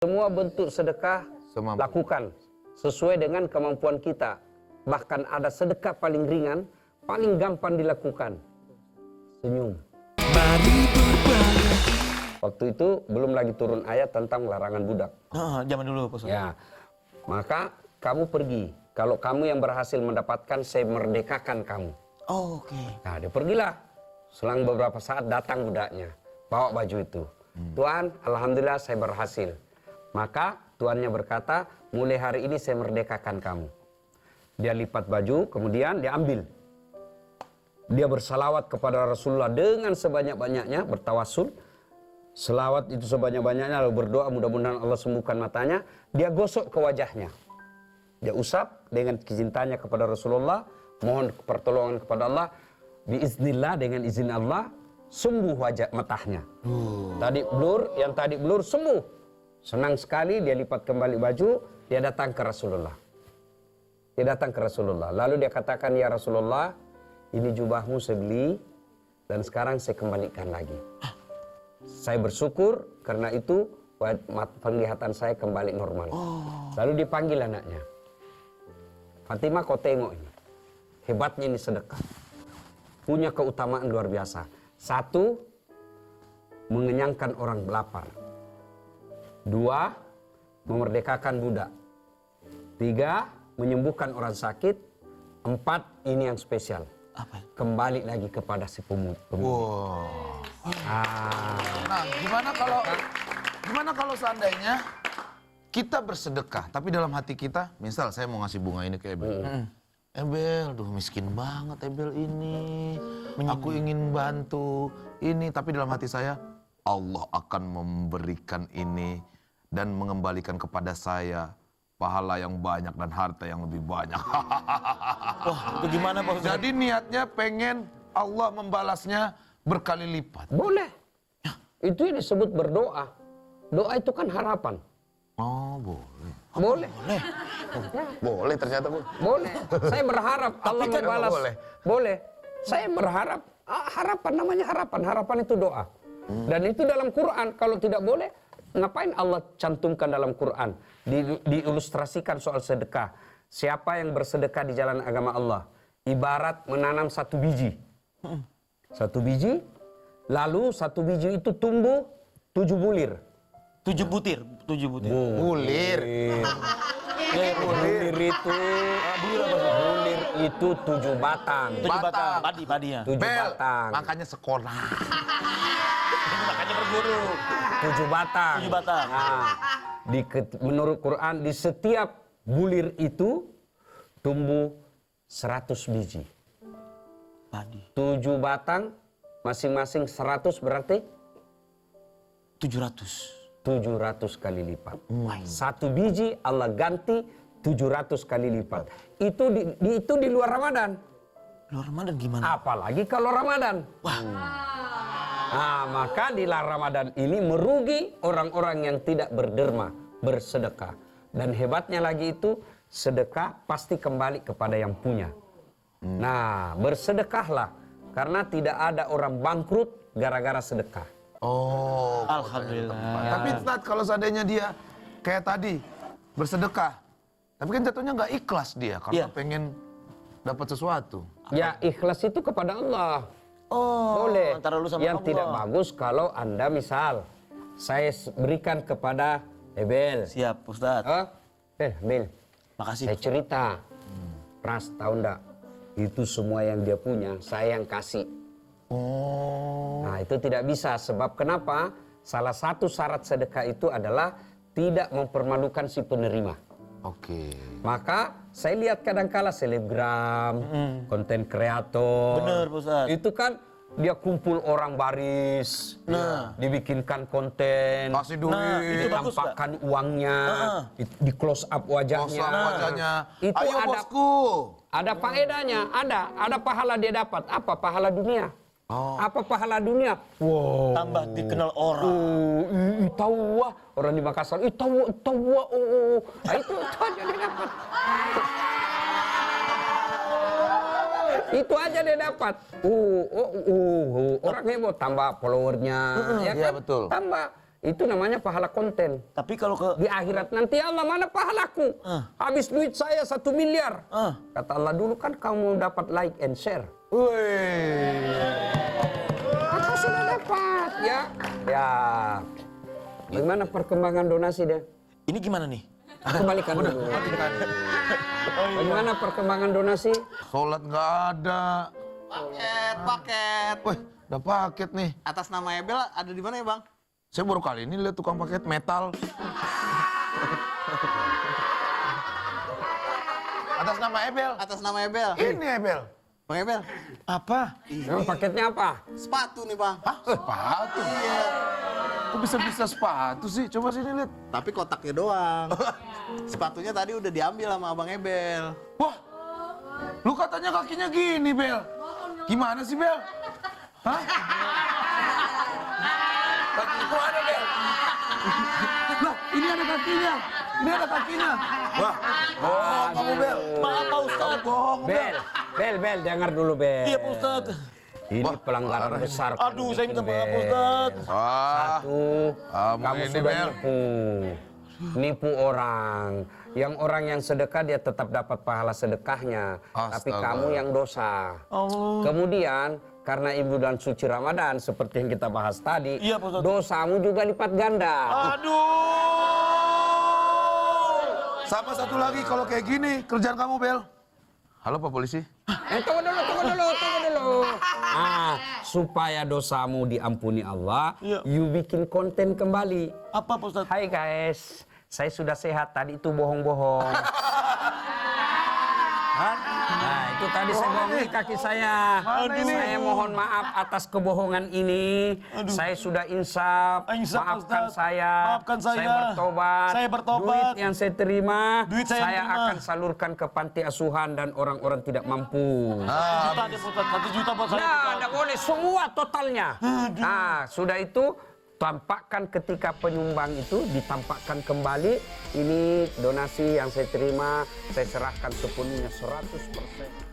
Semua bentuk sedekah lakukan sesuai dengan kemampuan kita. Bahkan ada sedekah paling ringan, paling gampang dilakukan. Senyum. Waktu itu belum lagi turun ayat tentang larangan budak. Zaman dulu, Pak. Ya, maka kamu pergi. Kalau kamu yang berhasil mendapatkan, saya merdekakan kamu. Oh, oke. Nah, dia pergilah. Selang beberapa saat datang budaknya, bawa baju itu. Tuan, alhamdulillah saya berhasil. Maka tuannya berkata, mulai hari ini saya merdekakan kamu. Dia lipat baju, kemudian dia ambil. Dia bersalawat kepada Rasulullah dengan sebanyak-banyaknya, bertawasul. Selawat itu sebanyak-banyaknya, lalu berdoa mudah-mudahan Allah sembuhkan matanya. Dia gosok ke wajahnya. Dia usap dengan cintanya kepada Rasulullah, mohon pertolongan kepada Allah. Biiznillah, dengan izin Allah, sembuh wajah matanya. Tadi blur, yang tadi blur sembuh. Senang sekali, dia lipat kembali baju, dia datang ke Rasulullah. Dia datang ke Rasulullah. Lalu dia katakan, ya Rasulullah, ini jubahmu saya beli, dan sekarang saya kembalikan lagi. Saya bersyukur, karena itu penglihatan saya kembali normal. Lalu dipanggil anaknya. Fatimah, kau tengok ini. Hebatnya ini sedekah. Punya keutamaan luar biasa. Satu, mengenyangkan orang lapar. Dua, memerdekakan budak. Tiga, menyembuhkan orang sakit. Empat, ini yang spesial. Apa? Kembali lagi kepada si pemuda. Wow. Nah, gimana kalau seandainya kita bersedekah, tapi dalam hati kita, misal saya mau ngasih bunga ini ke Ebel. Ebel, duh miskin banget Ebel ini. Aku ingin bantu ini, tapi dalam hati saya, Allah akan memberikan ini dan mengembalikan kepada saya pahala yang banyak dan harta yang lebih banyak. Wah, itu gimana, Pak? Jadi niatnya pengen Allah membalasnya berkali lipat. Boleh. Itu yang disebut berdoa. Doa itu kan harapan. Oh, boleh. Boleh. Boleh. Boleh ternyata, Bu. Boleh. Saya berharap Allah kan membalas. boleh. Boleh. Saya berharap. Harapan, namanya harapan. Harapan itu doa. Dan itu dalam Quran. Kalau tidak boleh, ngapain Allah cantumkan dalam Quran? Diilustrasikan soal sedekah. Siapa yang bersedekah di jalan agama Allah? Ibarat menanam satu biji. Satu biji, lalu satu biji itu tumbuh 7 bulir. 7 butir. 7 butir. Bulir. Bulir itu, bulir itu 7 batang. 7 batang. Padi ya. 7 Bel, batang. makanya sekolah. Makanya berguru. 7 batang. 7 batang. Nah, menurut Quran di setiap bulir itu tumbuh 100 biji. Padi. 7 batang masing-masing 100 berarti 700. 700 kali lipat. Satu biji Allah ganti 700 kali lipat. Itu di luar Ramadan. Luar Ramadan gimana? Apalagi kalau Ramadan. Wah. Nah, maka di Ramadan ini merugi orang-orang yang tidak berderma, bersedekah. Dan hebatnya lagi itu, sedekah pasti kembali kepada yang punya. Nah, bersedekahlah. Karena tidak ada orang bangkrut gara-gara sedekah. Oh, Alhamdulillah. tapi Ustadz, kalau seandainya dia kayak tadi bersedekah, tapi kan jatuhnya nggak ikhlas dia karena pengen dapat sesuatu. Ya, ikhlas itu kepada Allah. Oh, Boleh. antara lu sama yang Allah. tidak bagus kalau Anda misal, saya berikan kepada Ebel. Siap, Ustadz. Bel, Makasih. saya cerita. Pras, tahu enggak? Itu semua yang dia punya, saya yang kasih. Oh. Nah, itu tidak bisa. Sebab kenapa? Salah satu syarat sedekah itu adalah tidak mempermalukan si penerima. Oke. Maka saya lihat kadang-kala selebgram, konten kreator. Bener, Pak Ustadz. Itu kan dia kumpul orang baris, dibikinkan konten, Kasih duit. Nah, itu bagus, ditampakkan uangnya, di close up wajahnya. Kosong wajahnya. Itu Ayo ada, bosku. ada faedahnya, ada pahala dia dapat. Apa pahala dunia? Apa pahala dunia? Wow. Tambah dikenal orang. Tahu orang di Makassar. Tahu. Nah, itu aja dia dapat. Itu aja dia dapat. Orang heboh, tambah followernya, ya Iya, kan? betul. Tambah. Itu namanya pahala konten. Tapi kalau ke Di akhirat nanti Allah, mana pahalaku? Habis duit saya 1 miliar. Kata Allah, dulu kan kamu dapat like and share. Aku sudah dapat ya. Ya. Bagaimana perkembangan donasi deh? ini gimana nih? Kembalikan dulu. Bagaimana perkembangan donasi? Sholat nggak ada. Paket. Wih, udah paket nih. Atas nama Ebel ada di mana ya, Bang? Saya baru kali ini lihat tukang paket metal. Atas nama Ebel. Atas nama Ebel. Ini Ebel. Bang Ebel, Apa? Memang paketnya apa? sepatu nih, Bang. Hah? Sepatu? Iya. Kok bisa-bisa sepatu sih? Coba sini lihat. Tapi kotaknya doang. Sepatunya tadi udah diambil sama Abang Ebel. Wah, lu katanya kakinya gini, Bel. Gimana sih, Bel? Hah? Kakiku ada, Bel. Lah, ini ada kakinya. Ini ada kakinya. Wah, bohong kamu, Bel. Maaf Pak Ustadz. Kamu bohong, Bel. Bel, dengar dulu Bel. Iya Pak Ustadz. Ini pelanggaran besar. Aduh, saya minta maaf Pak Ustadz. Satu, kamu ini, sudah Bel. nipu orang. Yang orang yang sedekah dia tetap dapat pahala sedekahnya, tapi Astaga. kamu yang dosa. Allah. Kemudian karena ibu dan suci Ramadan seperti yang kita bahas tadi, Iya, Pak Ustadz. dosamu juga lipat ganda. Aduh. Sama satu lagi, kalau kayak gini, kerjaan kamu, Bel. Halo, Pak Polisi. Tunggu dulu. Supaya dosamu diampuni Allah, Iya. you bikin konten kembali. Apa Pak Ustadz? Hai guys, saya sudah sehat, tadi itu bohong-bohong. Nah, itu tadi saya bohongi kaki saya. Saya mohon maaf atas kebohongan ini. Saya sudah insaf. Insaf, Maafkan Ustaz. saya. Maafkan saya. bertobat. Saya bertobat. Duit yang saya terima, Duit saya saya terima. akan salurkan ke panti asuhan dan orang-orang tidak mampu. Juta deh Pak Ustadz. 1 juta buat saya. Nah, tidak boleh semua totalnya. Nah, sudah itu tampakkan ketika penyumbang itu ditampakkan kembali. Ini donasi yang saya terima, saya serahkan sepenuhnya 100%.